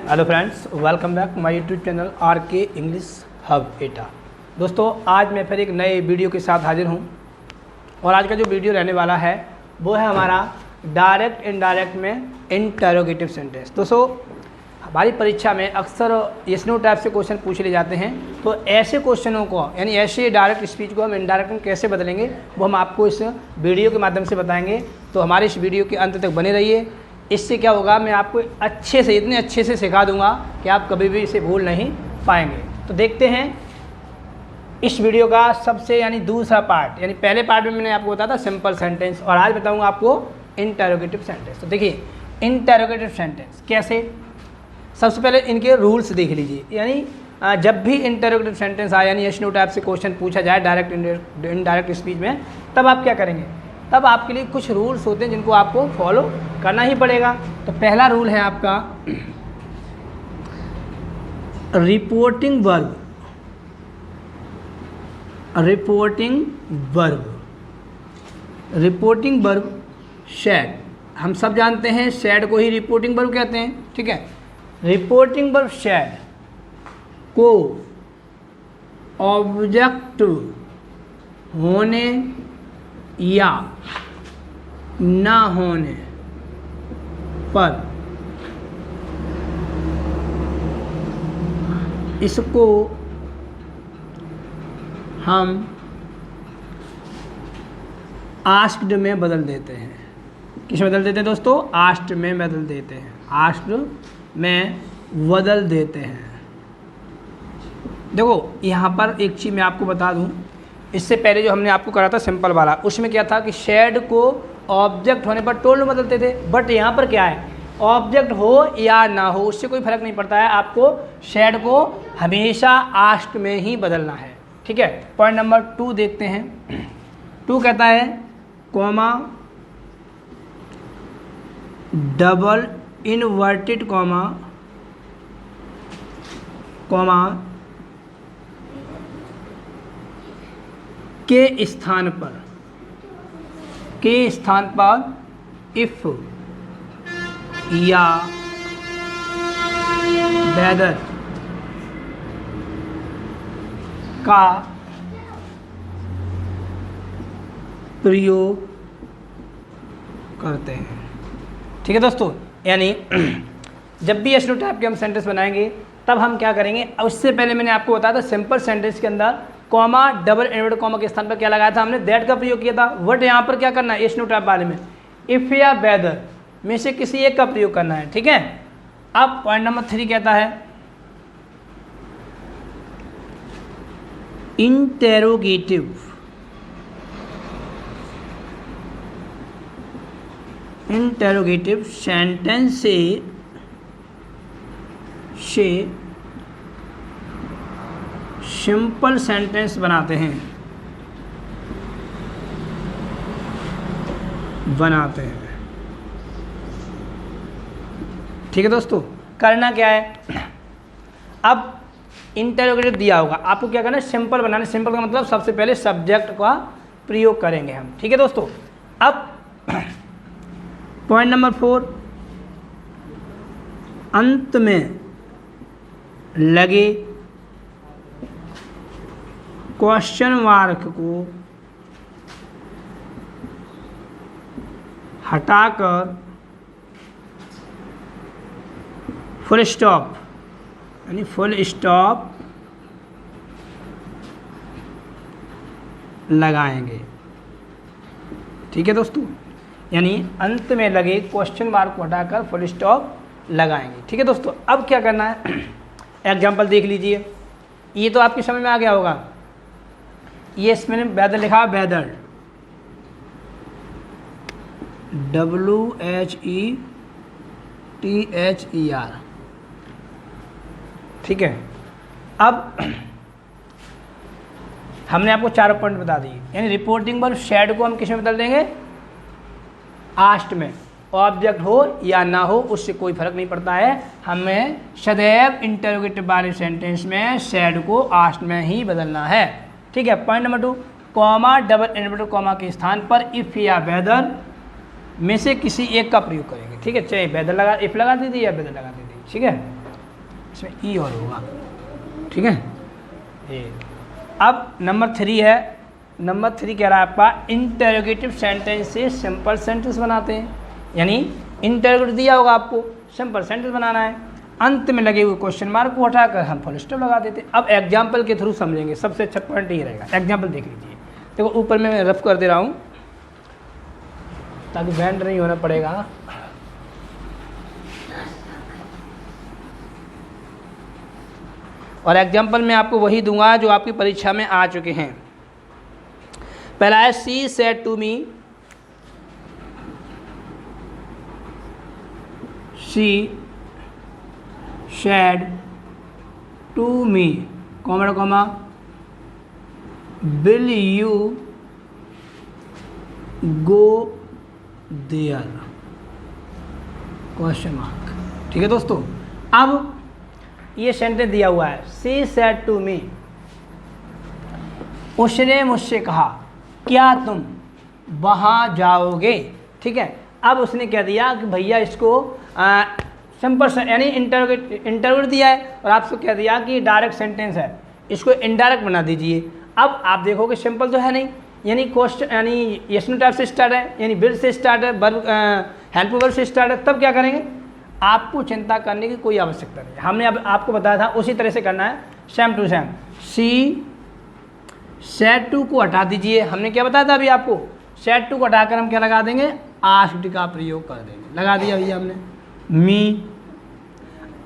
Hello friends, welcome back my YouTube channel are के English hub एटा। दोस्तों, आज मैं फिर एक नए वीडियो के साथ हाजिर हूं और आज का जो वीडियो रहने वाला है वो है हमारा डायरेक्ट इनडायरेक्ट में इंटरोगेटिव सेंटेंस। दोस्तों, हमारी परीक्षा में अक्सर यस नो टाइप से क्वेश्चन पूछ ले जाते हैं, तो ऐसे क्वेश्चनों को यानी ऐसे डायरेक्ट स्पीच को हम इनडायरेक्ट में कैसे बदलेंगे वो हम आपको इस वीडियो के माध्यम से बताएंगे। तो हमारे इस वीडियो के अंत तक बने रहिए। इससे क्या होगा, मैं आपको अच्छे से इतने अच्छे से सिखा दूंगा कि आप कभी भी इसे भूल नहीं पाएंगे। तो देखते हैं इस वीडियो का सबसे यानी दूसरा पार्ट। यानी पहले पार्ट में मैंने आपको बताया था सिंपल सेंटेंस और आज बताऊंगा आपको इंटरोगेटिव सेंटेंस। तो देखिए इंटरोगेटिव सेंटेंस कैसे, सबसे पहले इनके रूल्स देख लीजिए। यानी जब भी इंटरोगेटिव सेंटेंस आए यानी यस नो टाइप से क्वेश्चन पूछा जाए डायरेक्ट इनडायरेक्ट स्पीच में, तब आप क्या करेंगे, तब आपके लिए कुछ रूल्स होते हैं जिनको आपको फॉलो करना ही पड़ेगा। तो पहला रूल है आपका reporting verb. Reporting verb said, हम सब जानते हैं शैड को ही रिपोर्टिंग वर्ब कहते हैं, ठीक है। रिपोर्टिंग वर्ब शैड को ऑब्जेक्ट होने या ना होने पर इसको हम आस्क्ड में बदल देते हैं। किस में बदल देते हैं दोस्तों? आस्क्ड में बदल देते हैं। आस्क्ड में बदल देते हैं। देखो यहाँ पर एक चीज़ मैं आपको बता दूँ, इससे पहले जो हमने आपको करा था सिंपल वाला, उसमें क्या था कि शैड को ऑब्जेक्ट होने पर टोल्ड में बदलते थे। बट यहाँ पर क्या है, ऑब्जेक्ट हो या ना हो उससे कोई फर्क नहीं पड़ता है, आपको शैड को हमेशा आस्क्ड में ही बदलना है, ठीक है। पॉइंट नंबर 2 देखते हैं। 2 कहता है कॉमा डबल इनवर्टेड कॉमा के स्थान पर इफ या वेदर का प्रयोग करते हैं, ठीक है दोस्तों। यानी जब भी यस नो टाइप के हम सेंटेंस बनाएंगे तब हम क्या करेंगे, उससे पहले मैंने आपको बताया था सिंपल सेंटेंस के अंदर कॉमा डबल इनवर्टेड कॉमा के स्थान पर क्या लगाया था हमने, दैट का प्रयोग किया था। बट यहाँ पर क्या करना है, यस नो टाइप वाले में इफ या वेदर में से किसी एक का प्रयोग करना है, ठीक है। अब पॉइंट नंबर 3 कहता है इंटेरोगेटिव सेंटेंस से सिंपल सेंटेंस बनाते हैं। ठीक है दोस्तों, करना क्या है, अब इंटरोगेटिव दिया होगा, आपको क्या करना है, सिंपल बनाना। सिंपल का मतलब सबसे पहले सब्जेक्ट का प्रयोग करेंगे हम, ठीक है दोस्तों। अब पॉइंट नंबर 4, अंत में लगे क्वेश्चन मार्क को हटाकर फुल स्टॉप यानी फुल स्टॉप लगाएंगे, ठीक है दोस्तों। यानी अंत में लगे क्वेश्चन मार्क को हटाकर फुल स्टॉप लगाएंगे, ठीक है दोस्तों। अब क्या करना है, एग्जाम्पल देख लीजिए, ये तो आपकी समझ में आ गया होगा। ये इसमें वेदर लिखा है, वेदर WHETHER, ठीक है। अब हमने आपको 4 पॉइंट बता दिए। यानी रिपोर्टिंग वर्ब शैड को हम किस में बदल देंगे, आस्क्ड में। ऑब्जेक्ट हो या ना हो उससे कोई फर्क नहीं पड़ता है, हमें सदैव इंटरोगेटिव वाले सेंटेंस में शैड को आस्क्ड में ही बदलना है, ठीक है। Point number 2, comma double inverted comma के स्थान पर इफ़ या वेदर में से किसी एक का प्रयोग करेंगे। ठीक है, चाहे वेदर लगा इफ़ लगा दीजिए या वेदर लगा दीजिए। ठीक है, इसमें ई और होगा, ठीक है। ये अब नंबर 3 है। नंबर 3 कह रहा है आपका इंटरोगेटिव सेंटेंस से सिंपल सेंटेंस बनाते हैं, यानी इंटरोगेटिव दिया होगा आपको, सिंपल सेंटेंस बनाना है, अंत में लगे हुए क्वेश्चन मार्क को हटाकर हम फुल स्टॉप लगा देते हैं। अब एग्जाम्पल के थ्रू समझेंगे, सबसे अच्छा पॉइंट ये रहेगा। एग्जाम्पल देख लीजिए, देखो ऊपर में मैं रफ कर दे रहा हूँ ताकि बैंड नहीं होना पड़ेगा। और एग्जाम्पल में आपको वही दूंगा जो आपकी परीक्षा में आ चुके हैं। पहला है she said to me, she said to me, comma comma, will you go there, question mark. ठीक है दोस्तों, अब ये सेंटेंस दिया हुआ है, शी सेड टू मी, उसने मुझसे कहा क्या तुम वहाँ जाओगे। ठीक है, अब उसने कह दिया कि भैया इसको सिंपल यानी इंटरव्यू दिया है और आपसे कह दिया कि डायरेक्ट सेंटेंस है, इसको इनडायरेक्ट बना दीजिए। अब आप देखोगे सिंपल तो है नहीं, यानी क्वेश्चन यानी यस नो टाइप से स्टार्ट है, यानी विल से स्टार्ट है, वर्ब हेल्पफुल वर्ब से स्टार्ट है, तब क्या करेंगे, आपको चिंता करने की कोई आवश्यकता नहीं। हमने अब आपको बताया था उसी तरह से करना है, same to same. She said to को हटा दीजिए, हमने क्या बताया था अभी आपको, सेड टू को हटाकर हम क्या लगा देंगे, आस्क्ड का प्रयोग कर देंगे, लगा दिया भैया हमने, मी।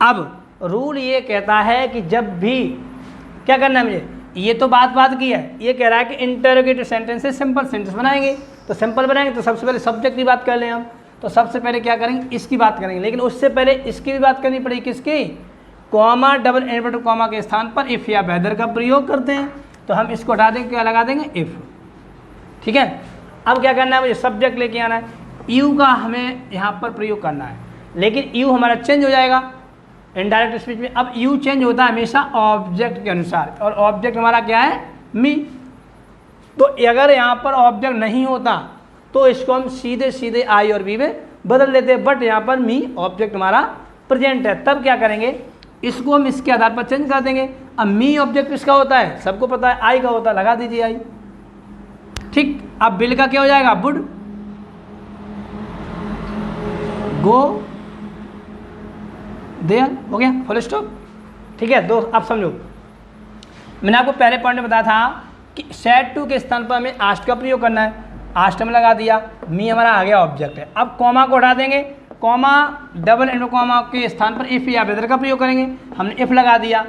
अब रूल ये कहता है कि जब भी क्या करना है मुझे, ये तो बात की है, ये कह रहा है कि इंटरोगेटिव सेंटेंस से सिंपल सेंटेंस बनाएंगे, तो सिंपल बनाएंगे तो सबसे पहले सब्जेक्ट की बात कर लें हम, तो सबसे पहले क्या करेंगे, इसकी बात करेंगे, लेकिन उससे पहले इसकी भी बात करनी पड़ेगी, किसकी, कॉमा, डबल इन्वर्टेड कॉमा के स्थान पर इफ़ या वेदर का प्रयोग करते हैं, तो हम इसको हटा देंगे, क्या लगा देंगे, इफ़। ठीक है, अब क्या करना है, मुझे सब्जेक्ट लेके आना है, यू का हमें यहाँ पर प्रयोग करना है, लेकिन यू हमारा चेंज हो जाएगा इनडायरेक्ट स्पीच में। अब यू चेंज होता है हमेशा ऑब्जेक्ट के अनुसार, और ऑब्जेक्ट हमारा क्या है, मी। तो अगर यहाँ पर ऑब्जेक्ट नहीं होता तो इसको हम सीधे सीधे आई और बी में बदल देते हैं, बट यहाँ पर मी ऑब्जेक्ट हमारा प्रेजेंट है, तब क्या करेंगे, इसको हम इसके आधार पर चेंज कर देंगे। अब मी ऑब्जेक्ट किसका होता है, सबको पता है, आई का होता है, लगा दीजिए आई। ठीक, अब बिल का क्या हो जाएगा, वुड गो देयर, हो गया, फुल स्टॉप। ठीक है दोस्त, अब समझो, मैंने आपको पहले पॉइंट में बताया था कि सेड टू के स्थान पर हमें आस्ट का प्रयोग करना है, आस्ट में लगा दिया, मी हमारा आ गया ऑब्जेक्ट है। अब कॉमा को हटा देंगे, कॉमा डबल एंड कॉमा के स्थान पर इफ़ या वेदर का प्रयोग करेंगे, हमने इफ़ लगा दिया।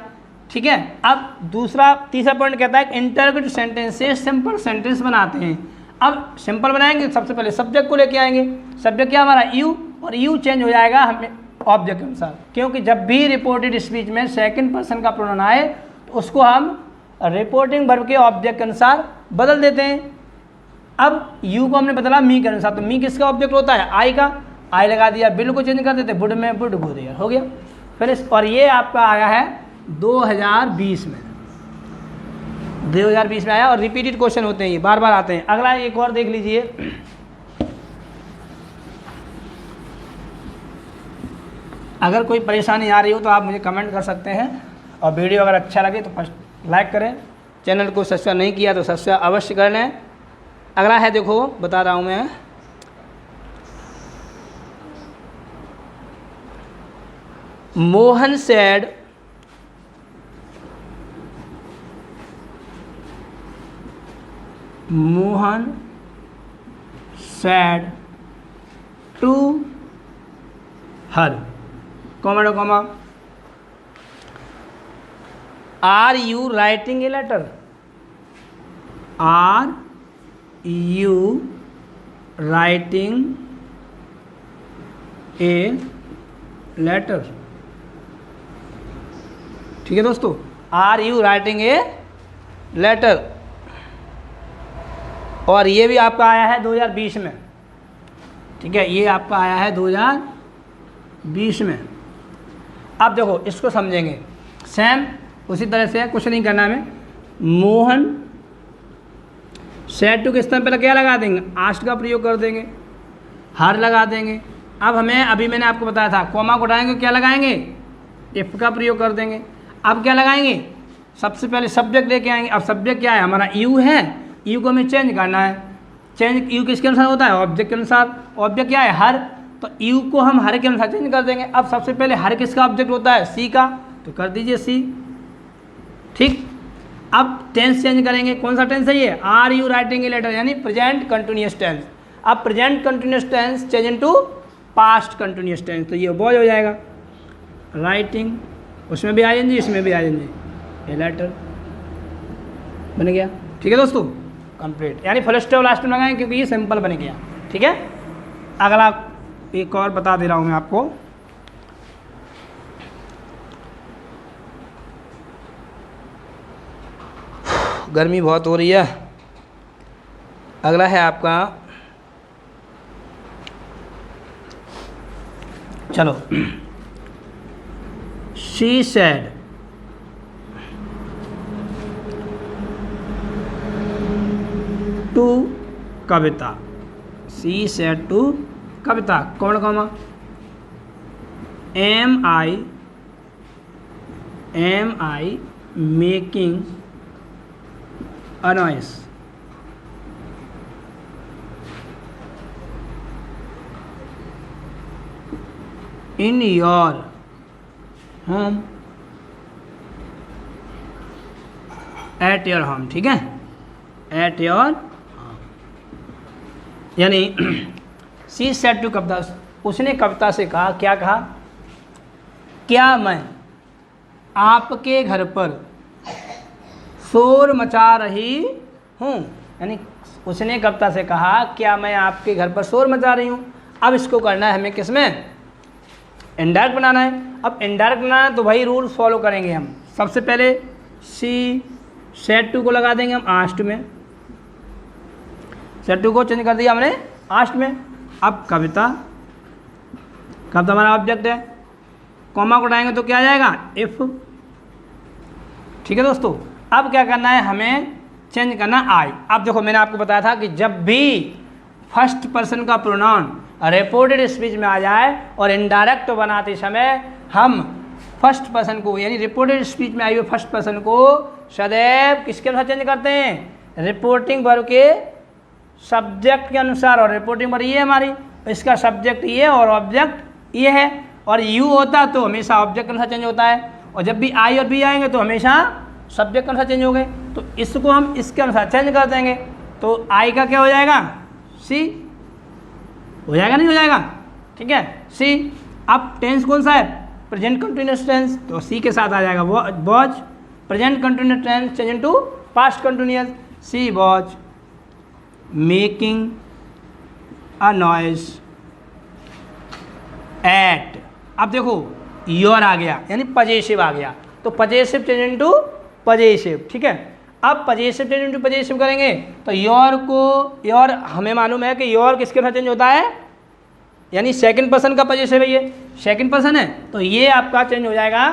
ठीक है, अब तीसरा पॉइंट कहता है कि इंटरोगेटिव सेंटेंस से सिंपल सेंटेंस बनाते हैं। अब सिंपल बनाएंगे, सबसे पहले सब्जेक्ट को लेके आएंगे, सब्जेक्ट क्या हमारा यू, और यू चेंज हो जाएगा हमें ऑब्जेक्ट के अनुसार, क्योंकि जब भी रिपोर्टेड स्पीच में सेकंड पर्सन का प्रोनाउन आए तो उसको हम रिपोर्टिंग वर्ब के ऑब्जेक्ट के अनुसार बदल देते हैं। अब यू को हमने बदला मी के अनुसार, तो मी किसका ऑब्जेक्ट होता है, आई का, आई लगा दिया, बिल को चेंज कर देते, वुड में वुड गो देयर, हो गया फिर। और ये आपका आया है 2020 में, 2020 में आया, और रिपीटेड क्वेश्चन होते हैं, ये बार बार आते हैं। अगला एक और देख लीजिए, अगर कोई परेशानी आ रही हो तो आप मुझे कमेंट कर सकते हैं, और वीडियो अगर अच्छा लगे तो फर्स्ट लाइक करें, चैनल को सब्सक्राइब नहीं किया तो सब्सक्राइब अवश्य कर लें। अगला है, देखो बता रहा हूँ मैं, Mohan said to her, comma comma, are you writing a letter, are you writing a letter. ठीक है दोस्तों, are you writing a letter, और ये भी आपका आया है 2020 में। ठीक है, ये आपका आया है 2020 में। अब देखो इसको समझेंगे, सेम उसी तरह से, कुछ नहीं करना हमें, मोहन सेड टू के स्थान पर क्या लगा देंगे, आस्ट का प्रयोग कर देंगे, हर लगा देंगे। अब हमें, अभी मैंने आपको बताया था, कॉमा को उठाएंगे, क्या लगाएंगे, इफ़ का प्रयोग कर देंगे। अब क्या लगाएंगे, सबसे पहले सब्जेक्ट लेके आएंगे। अब सब्जेक्ट क्या है हमारा, यू है, यू को हमें चेंज करना है। चेंज यू किसके अनुसार होता है, ऑब्जेक्ट के अनुसार। ऑब्जेक्ट क्या है, हर, तो यू को हम हर के अनुसार चेंज कर देंगे। अब सबसे पहले हर किसका ऑब्जेक्ट होता है, सी का, तो कर दीजिए सी। ठीक, अब टेंस चेंज करेंगे। कौन सा टेंस है ये, are you writing a letter, यानी प्रेजेंट कंटिन्यूस टेंस। अब present continuous tense change into past continuous tense, तो ये वॉज हो जाएगा। राइटिंग, उसमें भी आएंगे, इसमें भी आएंगे, ए लेटर बन गया। ठीक है दोस्तों, कंप्लीट, यानी फुल स्टॉप लास्ट में लगाएं क्योंकि ये सिंपल बन गया। ठीक है, अगला एक और बता दे रहा हूँ मैं आपको। गर्मी बहुत हो रही है। अगला है आपका, चलो, she said to Kavita, she said to Kavita, कौन comma, am I making a noise, in your home, at your home। ठीक है, at your home, यानी she said to कविता, उसने कविता से कहा, क्या कहा, क्या मैं आपके घर पर शोर मचा रही हूँ, यानी उसने कविता से कहा क्या मैं आपके घर पर शोर मचा रही हूँ। अब इसको करना है हमें किस में, इनडायरेक्ट बनाना है। अब इनडायरेक्ट बनाना है तो वही रूल फॉलो करेंगे हम। सबसे पहले सी सेड टू को लगा देंगे हम आस्ट में, सेड टू को चेंज कर दिया हमने आस्ट में। अब कविता, कविता हमारा ऑब्जेक्ट है, कॉमा को उठाएंगे तो क्या आ जाएगा, इफ। ठीक है दोस्तों, अब क्या करना है, हमें चेंज करना आई। अब देखो मैंने आपको बताया था कि जब भी फर्स्ट पर्सन का प्रोनाउन रिपोर्टेड स्पीच में आ जाए और इनडायरेक्ट बनाते समय हम फर्स्ट पर्सन को, यानी रिपोर्टेड स्पीच में आई हुई फर्स्ट पर्सन को सदैव किसके अनुसार चेंज करते हैं, रिपोर्टिंग वर्ब के सब्जेक्ट के अनुसार। और रिपोर्टिंग वर्ब ये है हमारी, इसका सब्जेक्ट ये और ऑब्जेक्ट ये है, और यू होता तो हमेशा ऑब्जेक्ट के अनुसार चेंज होता है, और जब भी आई और बी आएंगे तो हमेशा सब्जेक्ट के अनुसार चेंज हो गए। तो इसको हम इसके अनुसार चेंज कर देंगे, तो आई का क्या हो जाएगा, सी हो जाएगा, नहीं हो जाएगा। ठीक है, सी। अब टेंस कौन सा है, प्रेजेंट कंटिन्यूअस टेंस, तो सी के साथ आ जाएगा was. Present continuous tense change into past continuous, she was making a noise at. अब देखो योर आ गया, यानी पजेसिव आ गया, तो पजेसिव चेंज इनटू पजेसिव। ठीक है, अब पजेसिव चेंज इनटू पजेसिव करेंगे तो योर को, योर हमें मालूम है कि योर किसके साथ चेंज होता है, यानी सेकंड पर्सन का पजेसिव है, ये सेकंड पर्सन है, तो ये आपका चेंज हो जाएगा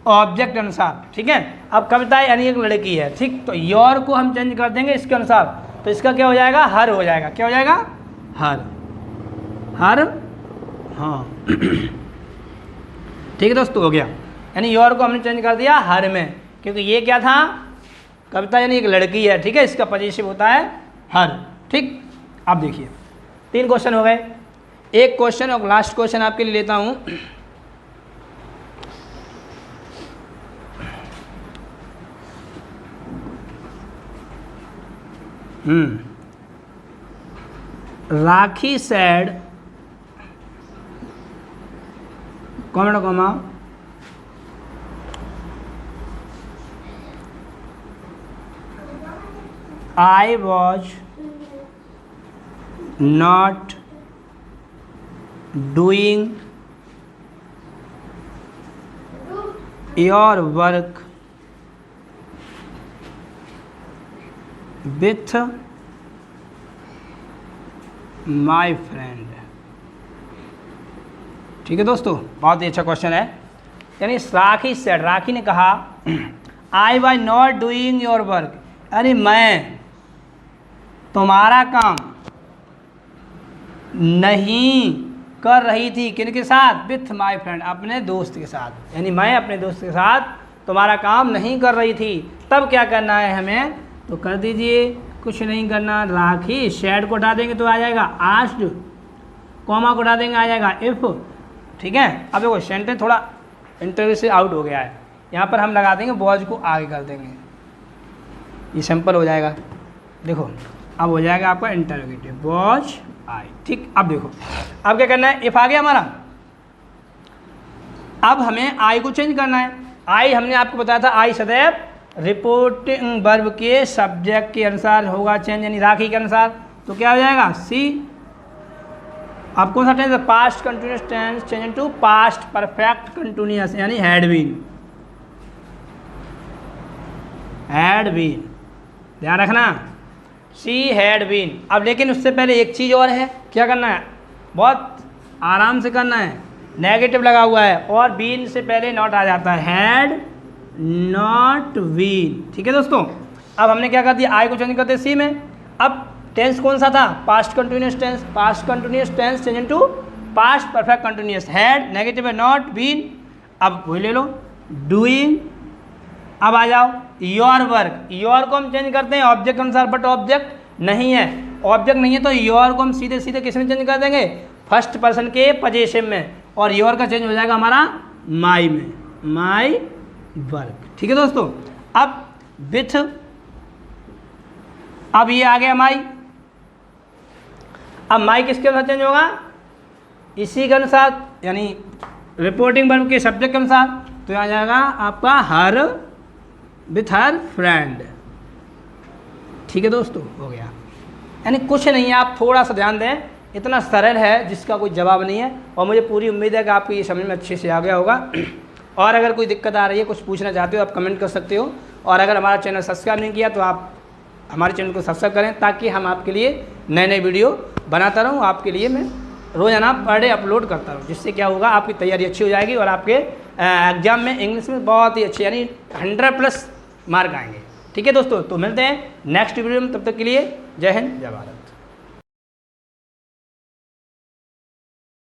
ऑब्जेक्ट अनुसार। ठीक है, अब कविता यानी एक लड़की है, ठीक, तो योर को हम चेंज कर देंगे इसके अनुसार, तो इसका क्या हो जाएगा, हर हो जाएगा। क्या हो जाएगा, हर, हर, हाँ। ठीक है दोस्तों, हो गया, यानी योर को हमने चेंज कर दिया हर में, क्योंकि ये क्या था, कविता यानी एक लड़की है। ठीक है, इसका पजेसिव होता है हर। ठीक, अब देखिए 3 क्वेश्चन हो गए, एक क्वेश्चन और लास्ट क्वेश्चन आपके लिए लेता हूँ। Rakhi said, comma comma, I was not doing your work with my friend। ठीक है दोस्तों, बहुत ही अच्छा क्वेश्चन है। यानी राखी सेड, राखी ने कहा I was not doing your work, यानी मैं तुम्हारा काम नहीं कर रही थी, किनके साथ? विथ माई फ्रेंड, अपने दोस्त के साथ, यानी मैं अपने दोस्त के साथ तुम्हारा काम नहीं कर रही थी। तब क्या करना है हमें? तो कर दीजिए, कुछ नहीं करना, राखी, शैड को हटा देंगे तो आ जाएगा आस्क्ड, कॉमा को हटा देंगे आ जाएगा इफ़। ठीक है, अब देखो सेंटेंस थोड़ा इंटरव्यू से आउट हो गया है, यहाँ पर हम लगा देंगे वॉज को आगे कर देंगे, ये सिंपल हो जाएगा। देखो अब हो जाएगा आपका इंटरोगेटिव, वॉज आई। ठीक, अब देखो अब क्या करना है, इफ आ गया हमारा, अब हमें आई को चेंज करना है। आई हमने आपको बताया था, आई सदैव रिपोर्टिंग वर्ब के सब्जेक्ट के अनुसार होगा चेंज, यानी राखी के अनुसार। तो क्या हो जाएगा? सी। अब कौन सा टेंस है? Past continuous tense change into past perfect continuous, यानी हैड बीन, हैड बीन, ध्यान रखना, शी हैड बीन। अब लेकिन उससे पहले एक चीज़ और है, क्या करना है? बहुत आराम से करना है, नेगेटिव लगा हुआ है और बीन से पहले नॉट आ जाता है, हैड नॉट बीन। ठीक है दोस्तों, अब हमने क्या कर दिया? आई को चेंज करते सी में। अब टेंस कौन सा था? Past continuous tense, past continuous tense change into past perfect continuous, had negative है नॉट बीन। अब वही ले लो, डूइंग। अब आ जाओ योर वर्क, योर को हम चेंज करते हैं ऑब्जेक्ट अनुसार, बट ऑब्जेक्ट नहीं है, ऑब्जेक्ट नहीं है तो योर को हम सीधे सीधे किस में चेंज कर देंगे? फर्स्ट पर्सन के पोजीशन में, और योर का चेंज हो जाएगा हमारा माई में, माई वर्क। ठीक है दोस्तों, अब विथ, अब ये आ गया माई। अब माई किसके अनुसार चेंज होगा? इसी के अनुसार, यानी रिपोर्टिंग वर्ब के सब्जेक्ट के अनुसार। तो आ जाएगा आपका हर विथ हर फ्रेंड। ठीक है दोस्तों, हो गया। यानी कुछ नहीं है, आप थोड़ा सा ध्यान दें, इतना सरल है जिसका कोई जवाब नहीं है, और मुझे पूरी उम्मीद है कि आपको ये समझ में अच्छे से आ गया होगा। और अगर कोई दिक्कत आ रही है, कुछ पूछना चाहते हो, आप कमेंट कर सकते हो। और अगर हमारा चैनल सब्सक्राइब नहीं किया तो आप हमारे चैनल को सब्सक्राइब करें, ताकि हम आपके लिए नए नए वीडियो बनाता रहूँ। आपके लिए मैं रोज़ाना पर डे अपलोड करता रहूँ, जिससे क्या होगा, आपकी तैयारी अच्छी हो जाएगी और आपके एग्ज़ाम में इंग्लिश में बहुत ही अच्छे, यानी 100+ मार्क आएंगे। ठीक है दोस्तों, तो मिलते हैं नेक्स्ट वीडियो में, तब तक के लिए जय हिंद, जय भारत।